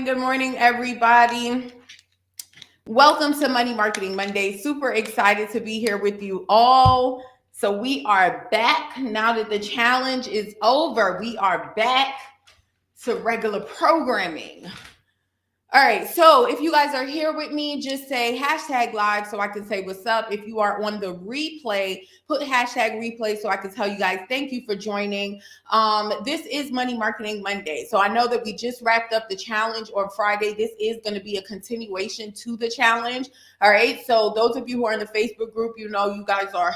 Good morning, everybody. Welcome to Money Marketing Monday. Super excited to be here with you all. So we are back now that the challenge is over. We are back to regular programming. All right, so if you guys are here with me, just say hashtag live so I can say what's up. If you are on the replay, put hashtag replay so I can tell you guys thank you for joining. This is Money Marketing Monday. So I know that we just wrapped up the challenge on Friday. This is going to be a continuation to the challenge. All right, so those of you who are in the Facebook group, you know you guys are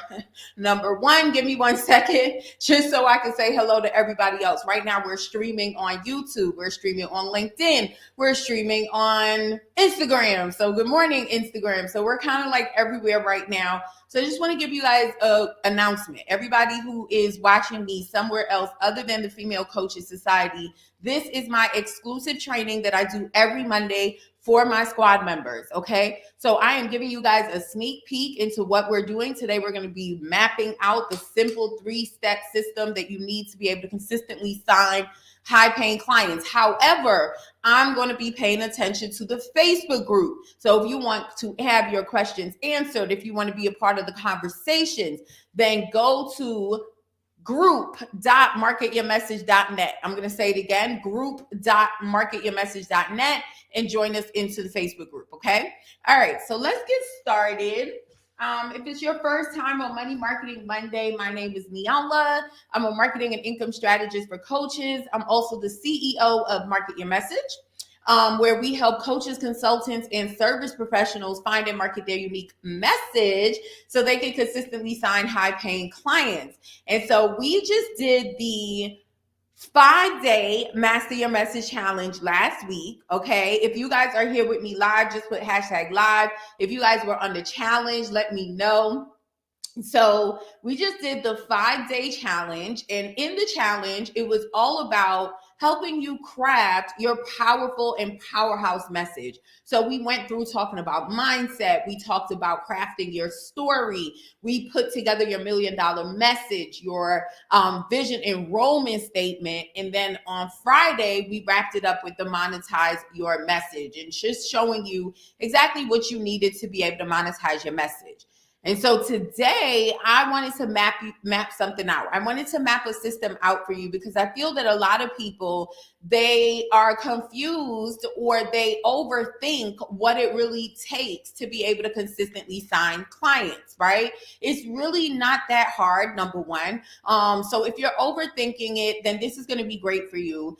number one. Give me 1 second just so I can say hello to everybody else. Right now, we're streaming on YouTube. We're streaming on LinkedIn. We're streaming on Instagram. So good morning, Instagram. So we're kind of like everywhere right now. So I just want to give you guys an announcement. Everybody who is watching me somewhere else other than the Female Coaches Society, this is my exclusive training that I do every Monday for my squad members, okay? So I am giving you guys a sneak peek into what we're doing. Today, we're gonna be mapping out the simple 3-step system that you need to be able to consistently sign high-paying clients. However, I'm going to be paying attention to the Facebook group. So if you want to have your questions answered, if you want to be a part of the conversations, then go to group.marketyourmessage.net. I'm going to say it again, group.marketyourmessage.net, and join us into the Facebook group, okay? All right, so let's get started. If it's your first time on Money Marketing Monday, my name is Niala. I'm a marketing and income strategist for coaches. I'm also the CEO of Market Your Message, where we help coaches, consultants, and service professionals find and market their unique message so they can consistently sign high-paying clients. And so we just did the 5-day Master Your Message Challenge last week, okay? If you guys are here with me live, just put hashtag live. If you guys were on the challenge, let me know. So we just did the 5-day challenge, and in the challenge, it was all about helping you craft your powerful and powerhouse message. So we went through talking about mindset. We talked about crafting your story. We put together your $1 million message, your vision enrollment statement. And then on Friday, we wrapped it up with the monetize your message and just showing you exactly what you needed to be able to monetize your message. And so today I wanted to map something out. I wanted to map a system out for you because I feel that a lot of people, they are confused or they overthink what it really takes to be able to consistently sign clients, right? It's really not that hard, number one. So if you're overthinking it, then this is going to be great for you.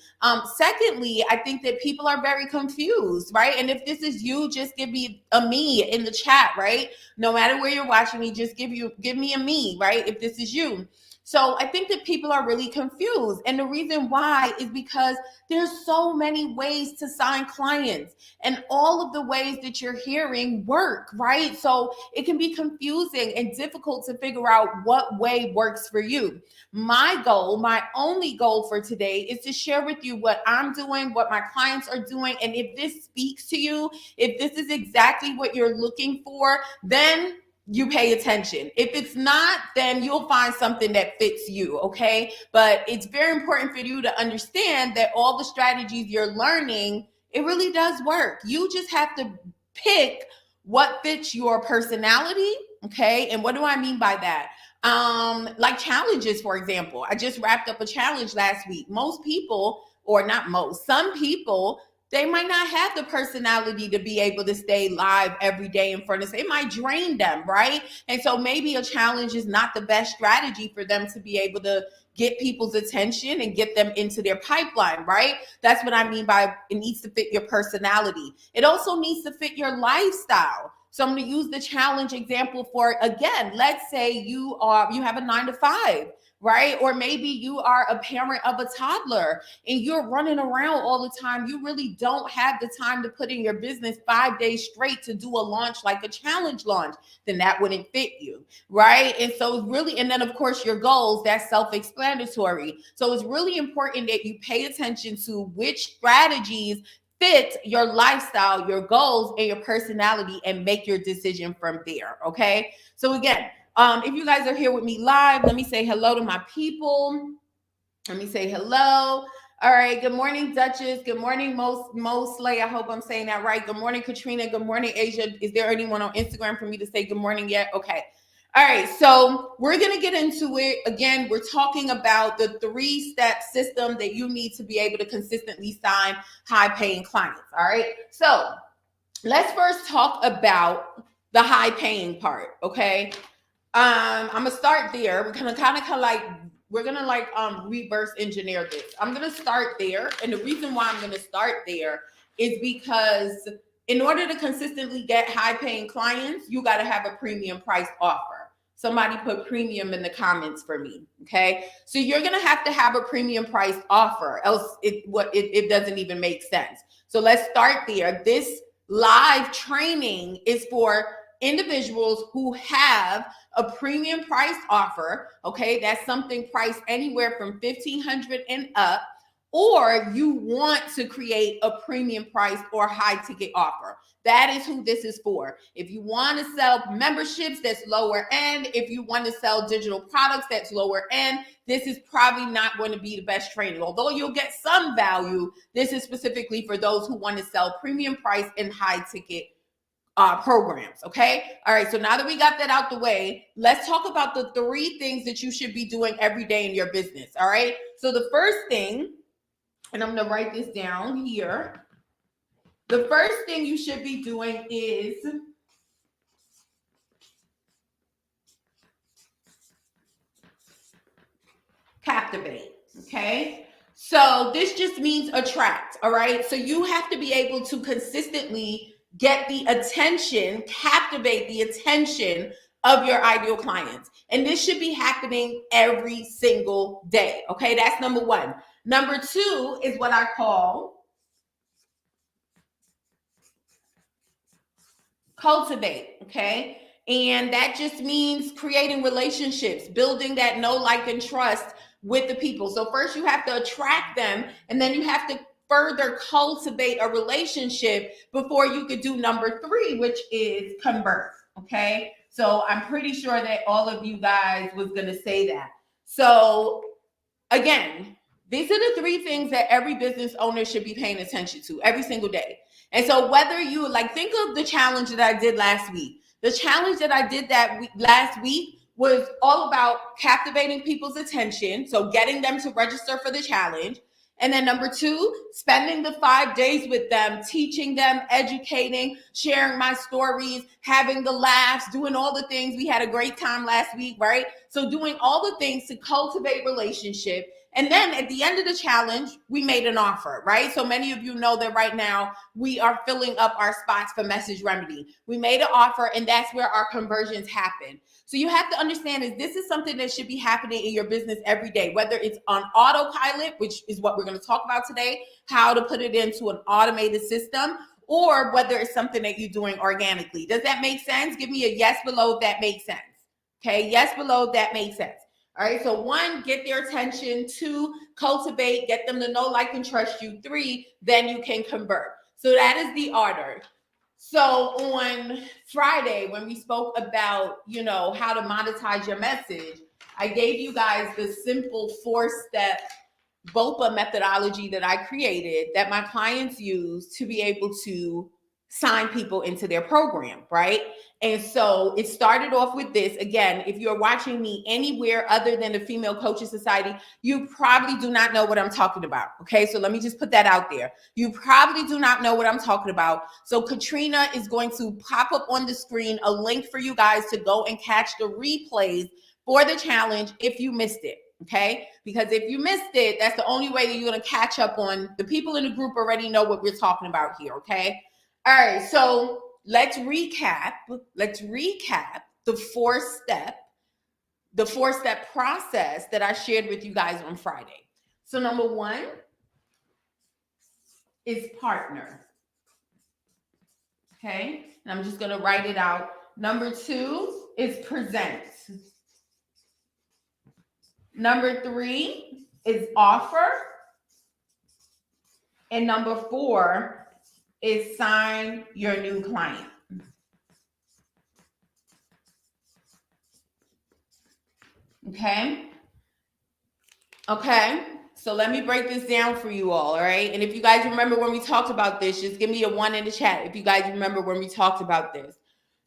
Secondly, I think that people are very confused, right? And if this is you, just give me a me in the chat, right? No matter where you're watching me, just give me a me, right? If this is you. So I think that people are really confused. And the reason why is because there's so many ways to sign clients and all of the ways that you're hearing work, right? So it can be confusing and difficult to figure out what way works for you. My goal, my only goal for today is to share with you what I'm doing, what my clients are doing. And if this speaks to you, if this is exactly what you're looking for, then you pay attention. If it's not, then you'll find something that fits you, okay? But it's very important for you to understand that all the strategies you're learning, it really does work. You just have to pick what fits your personality, okay? And what do I mean by that? Like challenges, for example. I just wrapped up a challenge last week. Most people, or not most, some people, they might not have the personality to be able to stay live every day in front of us. It might drain them, right? And so maybe a challenge is not the best strategy for them to be able to get people's attention and get them into their pipeline, right? That's what I mean by it needs to fit your personality. It also needs to fit your lifestyle. So I'm going to use the challenge example for, again, let's say you have a 9 to 5. right? Or maybe you are a parent of a toddler and you're running around all the time. You really don't have the time to put in your business 5 days straight to do a launch like a challenge launch. Then that wouldn't fit you, right? And so it's really, and then of course your goals, that's self-explanatory. So it's really important that you pay attention to which strategies fit your lifestyle, your goals, and your personality, and make your decision from there. Okay. So again, if you guys are here with me live, let me say hello to my people. Let me say hello. All right. Good morning, Duchess. Good morning, Slay. I hope I'm saying that right. Good morning, Katrina. Good morning, Asia. Is there anyone on Instagram for me to say good morning yet? Okay. All right. So we're going to get into it. Again, we're talking about the 3-step system that you need to be able to consistently sign high-paying clients. All right. So let's first talk about the high-paying part. Okay. I'm gonna start there. We're gonna kind of reverse engineer this. I'm gonna start there, and the reason why I'm gonna start there is because in order to consistently get high-paying clients, you got to have a premium price offer. Somebody put premium in the comments for me. Okay, so you're gonna have to have a premium price offer, else it doesn't even make sense. So let's start there. This live training is for individuals who have a premium price offer. Okay, that's something priced anywhere from $1,500 and up, or you want to create a premium price or high ticket offer. That is who this is for. If you want to sell memberships, that's lower end. If you want to sell digital products, that's lower end. This is probably not going to be the best training. Although you'll get some value, this is specifically for those who want to sell premium price and high ticket programs. Okay. All right. So now that we got that out the way, let's talk about the 3 things that you should be doing every day in your business. All right. So the first thing, and I'm going to write this down here. The first thing you should be doing is captivate. Okay. So this just means attract. All right. So you have to be able to consistently get the attention, captivate the attention of your ideal clients. And this should be happening every single day. Okay, that's number 1. Number 2 is what I call cultivate. Okay, and that just means creating relationships, building that know, like, and trust with the people. So first you have to attract them, and then you have to further cultivate a relationship before you could do number 3, which is convert. Okay. So I'm pretty sure that all of you guys was going to say that. So again, these are the 3 things that every business owner should be paying attention to every single day. And so whether you think of the challenge that I did last week, the challenge that I did last week was all about captivating people's attention. So getting them to register for the challenge. And then number 2, spending the 5 days with them, teaching them, educating, sharing my stories, having the laughs, doing all the things. We had a great time last week, right? So doing all the things to cultivate relationship. And then at the end of the challenge, we made an offer, right? So many of you know that right now we are filling up our spots for Message Remedy. We made an offer, and that's where our conversions happen. So you have to understand this is something that should be happening in your business every day, whether it's on autopilot, which is what we're going to talk about today, how to put it into an automated system, or whether it's something that you're doing organically. Does that make sense? Give me a yes below if that makes sense. Okay, yes below if that makes sense. All right, so 1, get their attention. 2, cultivate, get them to know, like, and trust you. 3, then you can convert. So that is the order. So on Friday, when we spoke about, how to monetize your message, I gave you guys the simple 4-step BOPA methodology that I created that my clients use to be able to sign people into their program, right? And so it started off with this. Again, if you're watching me anywhere other than the Female Coaches Society, you probably do not know what I'm talking about. Okay, so let me just put that out there. You probably do not know what I'm talking about. So Katrina is going to pop up on the screen a link for you guys to go and catch the replays for the challenge if you missed it. Okay, because if you missed it, that's the only way that you're going to catch up on. The people in the group already know what we're talking about here. Okay. All right. So let's recap the 4-step the 4-step process that I shared with you guys on Friday. So number 1 is partner. Okay, and I'm just going to write it out. Number 2 is present. Number 3 is offer. And number 4 is sign your new client. Okay. Okay. So let me break this down for you all right? And if you guys remember when we talked about this, just give me a 1 in the chat if you guys remember when we talked about this.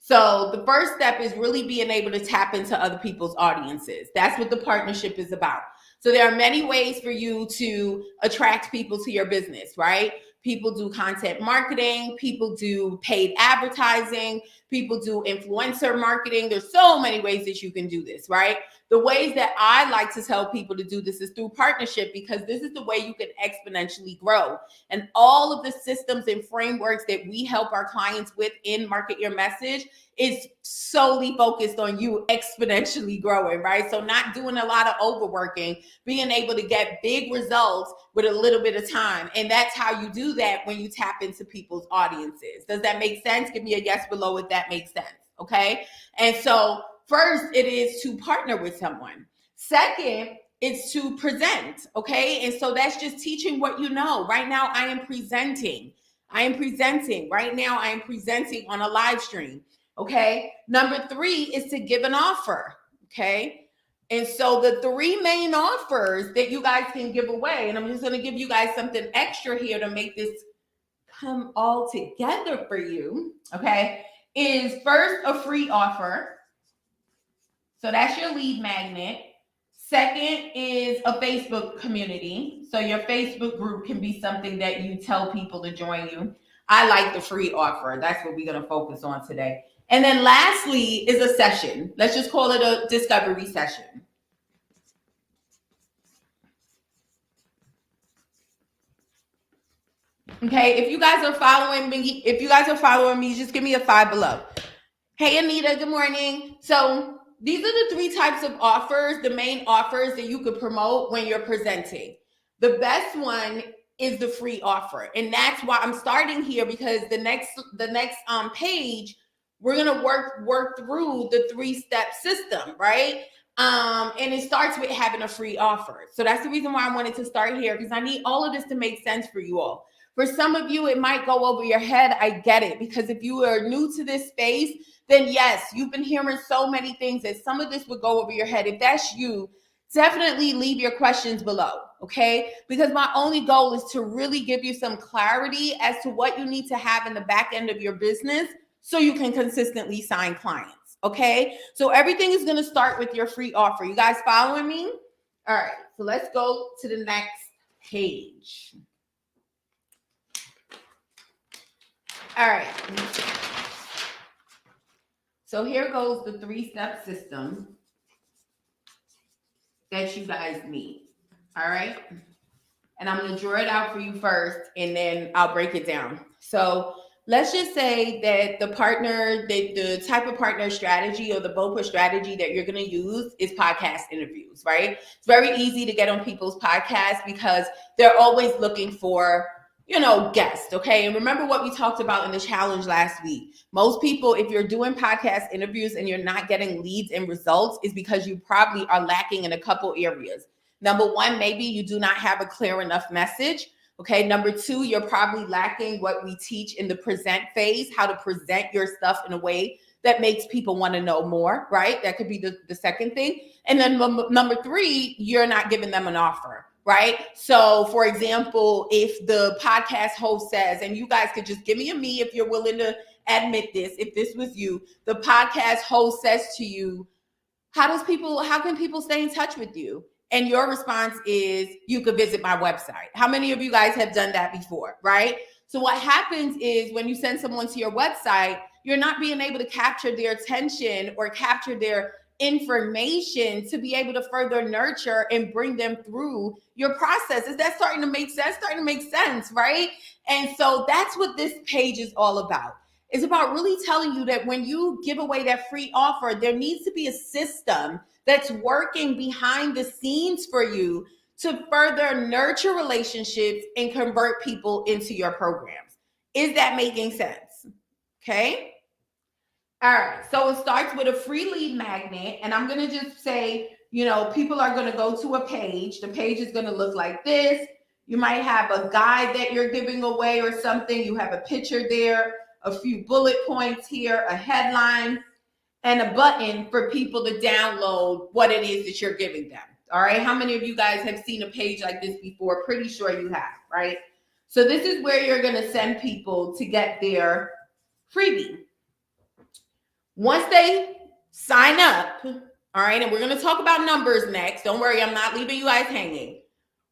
So the first step is really being able to tap into other people's audiences. That's what the partnership is about. So there are many ways for you to attract people to your business, right? People do content marketing, people do paid advertising, people do influencer marketing. There's so many ways that you can do this, right? The ways that I like to tell people to do this is through partnership, because this is the way you can exponentially grow. And all of the systems and frameworks that we help our clients with in Market Your Message is solely focused on you exponentially growing, right? So not doing a lot of overworking, being able to get big results with a little bit of time. And that's how you do that when you tap into people's audiences. Does that make sense? Give me a yes below if that makes sense, okay? And so first, it is to partner with someone. Second, it's to present, okay? And so that's just teaching what you know. Right now, I am presenting. Right now, I am presenting on a live stream, okay? Number 3 is to give an offer, okay? And so the 3 main offers that you guys can give away, and I'm just going to give you guys something extra here to make this come all together for you, okay, is first a free offer. So that's your lead magnet. Second is a Facebook community. So your Facebook group can be something that you tell people to join you. I like the free offer. That's what we're going to focus on today. And then lastly is a session. Let's just call it a discovery session. Okay, if you guys are following me, just give me a 5 below. Hey, Anita, good morning. So these are the 3 types of offers, the main offers that you could promote when you're presenting. The best one is the free offer. And that's why I'm starting here, because the next page, we're going to work through the 3-step system, right? And it starts with having a free offer. So that's the reason why I wanted to start here, because I need all of this to make sense for you all. For some of you, it might go over your head. I get it, because if you are new to this space, then yes, you've been hearing so many things that some of this would go over your head. If that's you, definitely leave your questions below, okay? Because my only goal is to really give you some clarity as to what you need to have in the back end of your business so you can consistently sign clients, okay? So everything is going to start with your free offer. You guys following me? All right, so let's go to the next page. All right. So here goes the 3-step system that you guys need. All right. And I'm going to draw it out for you first, and then I'll break it down. So let's just say that the type of partner strategy or the BOPA strategy that you're going to use is podcast interviews, right? It's very easy to get on people's podcasts because they're always looking for guest, okay? And remember what we talked about in the challenge last week. Most people, if you're doing podcast interviews and you're not getting leads and results, is because you probably are lacking in a couple areas. Number 1, maybe you do not have a clear enough message, okay? Number 2, you're probably lacking what we teach in the present phase, how to present your stuff in a way that makes people want to know more, right? That could be the second thing. And then number 3, you're not giving them an offer, right? So for example, if the podcast host says, and you guys could just give me a me if you're willing to admit this, if this was you, the podcast host says to you, how can people stay in touch with you? And your response is, you could visit my website. How many of you guys have done that before, right? So what happens is when you send someone to your website, you're not being able to capture their attention or capture their information to be able to further nurture and bring them through your process. Is that starting to make sense? Starting to make sense, right? And so that's what this page is all about. It's about really telling you that when you give away that free offer, there needs to be a system that's working behind the scenes for you to further nurture relationships and convert people into your programs. Is that making sense? Okay. All right. So it starts with a free lead magnet. And I'm going to just say, people are going to go to a page. The page is going to look like this. You might have a guide that you're giving away or something. You have a picture there, a few bullet points here, a headline, and a button for people to download what it is that you're giving them. All right. How many of you guys have seen a page like this before? Pretty sure you have, right? So this is where you're going to send people to get their freebie. Once they sign up, all right, and we're going to talk about numbers next. Don't worry, I'm not leaving you guys hanging.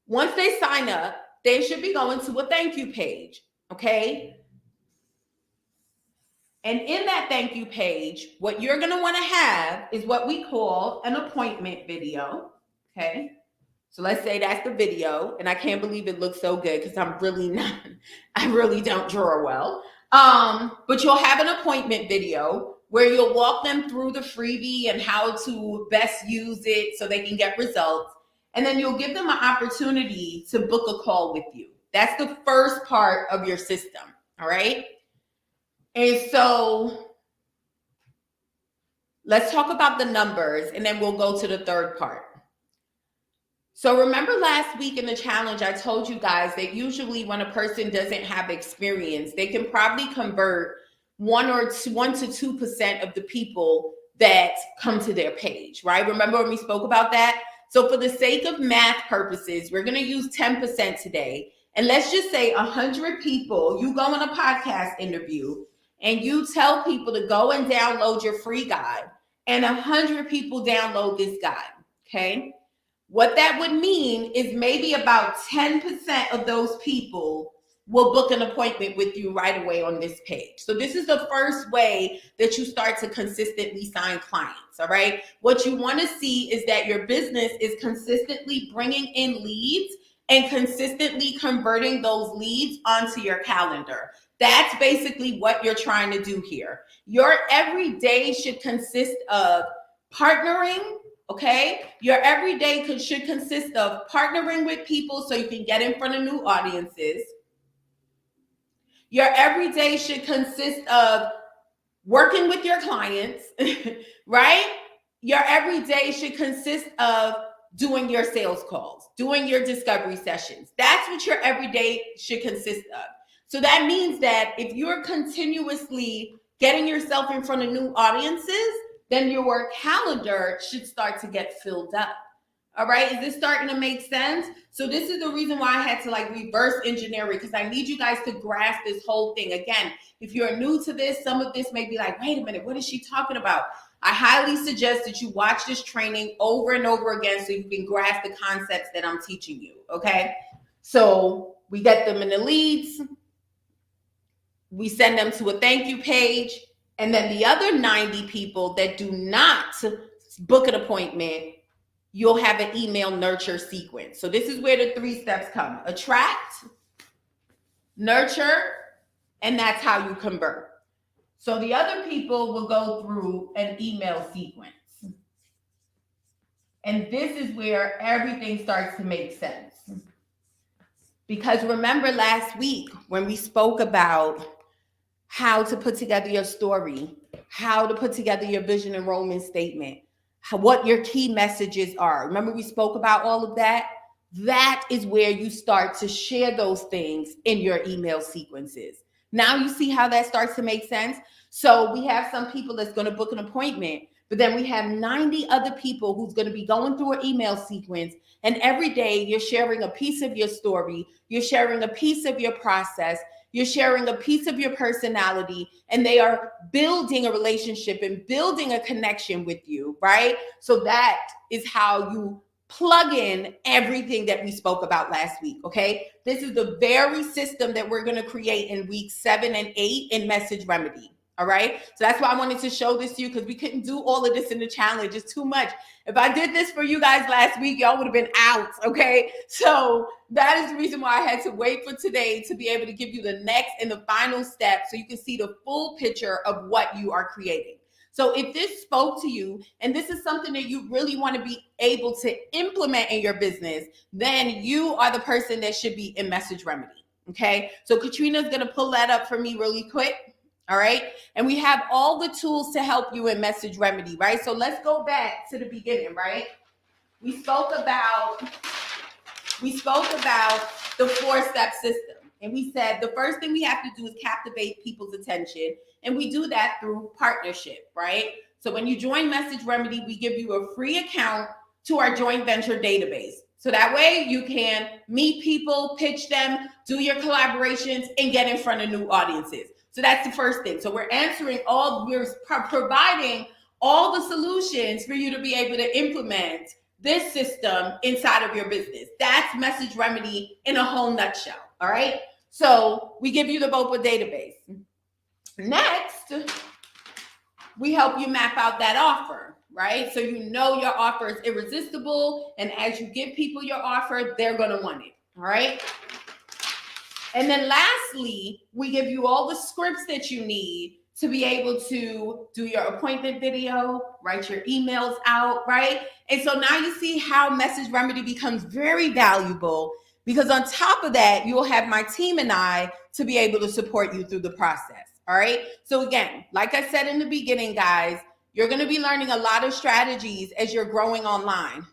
Once they sign up, they should be going to a thank you page, okay? And in that thank you page, what you're going to want to have is what we call an appointment video, okay? So let's say that's the video, and I can't believe it looks so good because I really don't draw well. But you'll have an appointment video where you'll walk them through the freebie and how to best use it so they can get results. And then you'll give them an opportunity to book a call with you. That's the first part of your system, all right? And so let's talk about the numbers, and then we'll go to the third part. So remember last week in the challenge, I told you guys that usually when a person doesn't have experience, they can probably convert 1 to 2% of the people that come to their page, right? Remember when we spoke about that? So for the sake of math purposes, we're going to use 10% today. And let's just say 100 people, you go on a podcast interview and you tell people to go and download your free guide, and 100 people download this guide, okay? What that would mean is maybe about 10% of those people will book an appointment with you right away on this page. So this is the first way that you start to consistently sign clients, all right? What you want to see is that your business is consistently bringing in leads and consistently converting those leads onto your calendar. That's basically what you're trying to do here. Your everyday should consist of partnering. Okay, your everyday should consist of partnering with people so you can get in front of new audiences. Your everyday should consist of working with your clients, right? Your everyday should consist of doing your sales calls, doing your discovery sessions. That's what your everyday should consist of. So that means that if you're continuously getting yourself in front of new audiences, then your work calendar should start to get filled up. All right, is this starting to make sense? So this is the reason why I had to reverse engineer it, because I need you guys to grasp this whole thing. Again, if you're new to this, some of this may be like, wait a minute, what is she talking about? I highly suggest that you watch this training over and over again so you can grasp the concepts that I'm teaching you, okay? So we get them in the leads. We send them to a thank you page. And then the other 90 people that do not book an appointment, you'll have an email nurture sequence. So this is where the 3 steps come: attract, nurture, and that's how you convert. So the other people will go through an email sequence. And this is where everything starts to make sense. Because remember last week when we spoke about how to put together your story, how to put together your vision enrollment statement, what your key messages are. Remember we spoke about all of that? That is where you start to share those things in your email sequences. Now you see how that starts to make sense? So we have some people that's going to book an appointment, but then we have 90 other people who's going to be going through an email sequence. And every day you're sharing a piece of your story. You're sharing a piece of your process. You're sharing a piece of your personality, and they are building a relationship and building a connection with you, right? So that is how you plug in everything that we spoke about last week, okay? This is the very system that we're going to create in week 7 and 8 in Message Remedy, All right. So that's why I wanted to show this to you, because we couldn't do all of this in the challenge. It's too much. If I did this for you guys last week, y'all would have been out. Okay. So that is the reason why I had to wait for today to be able to give you the next and the final step so you can see the full picture of what you are creating. So if this spoke to you and this is something that you really want to be able to implement in your business, then you are the person that should be in Message Remedy. Okay. So Katrina's going to pull that up for me really quick. All right. And we have all the tools to help you in Message Remedy, right? So let's go back to the beginning, right? We spoke about the 4-step system. And we said the first thing we have to do is captivate people's attention. And we do that through partnership, right? So when you join Message Remedy, we give you a free account to our joint venture database. So that way you can meet people, pitch them, do your collaborations, and get in front of new audiences. So that's the first thing. So we're providing all the solutions for you to be able to implement this system inside of your business. That's Message Remedy in a whole nutshell. All right. So we give you the BOPA database. Next, we help you map out that offer, right? So you know your offer is irresistible. And as you give people your offer, they're going to want it. All right. And then lastly, we give you all the scripts that you need to be able to do your appointment video, write your emails out, right? And so now you see how Message Remedy becomes very valuable, because on top of that, you will have my team and I to be able to support you through the process, all right? So again, like I said in the beginning, guys, you're going to be learning a lot of strategies as you're growing online.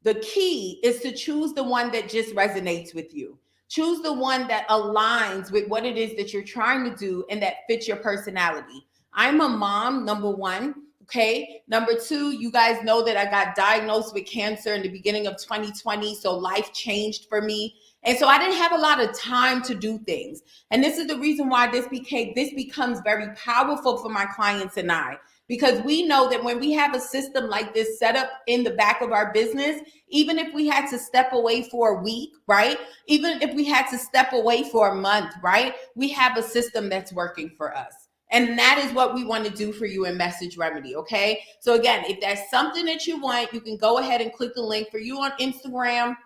The key is to choose the one that just resonates with you. Choose the one that aligns with what it is that you're trying to do and that fits your personality. I'm a mom, number one. Okay. Number two, you guys know that I got diagnosed with cancer in the beginning of 2020. So life changed for me. And so I didn't have a lot of time to do things. And this is the reason why this becomes very powerful for my clients and I. Because we know that when we have a system like this set up in the back of our business, even if we had to step away for a week, right? Even if we had to step away for a month, right? We have a system that's working for us. And that is what we want to do for you in Message Remedy, okay? So again, if that's something that you want, you can go ahead and click the link. For you on Instagram,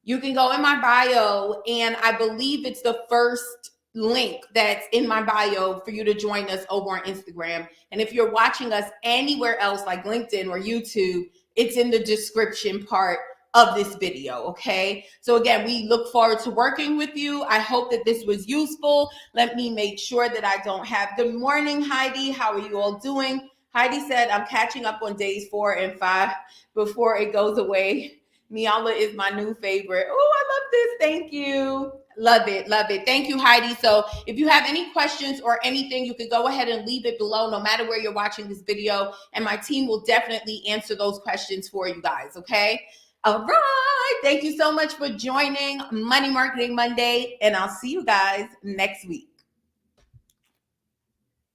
you can go in my bio, and I believe it's the first link that's in my bio for you to join us over on Instagram. And if you're watching us anywhere else like LinkedIn or YouTube, it's in the description part of this video, okay? So again, we look forward to working with you. I hope that this was useful. Let me make sure that I don't have. Good morning, Heidi. How are you all doing? Heidi said, I'm catching up on days 4 and 5 before it goes away. Niala is my new favorite. Oh, I love this. Thank you. Love it. Love it. Thank you, Heidi. So if you have any questions or anything, you can go ahead and leave it below, no matter where you're watching this video. And my team will definitely answer those questions for you guys. Okay. All right. Thank you so much for joining Money Marketing Monday. And I'll see you guys next week.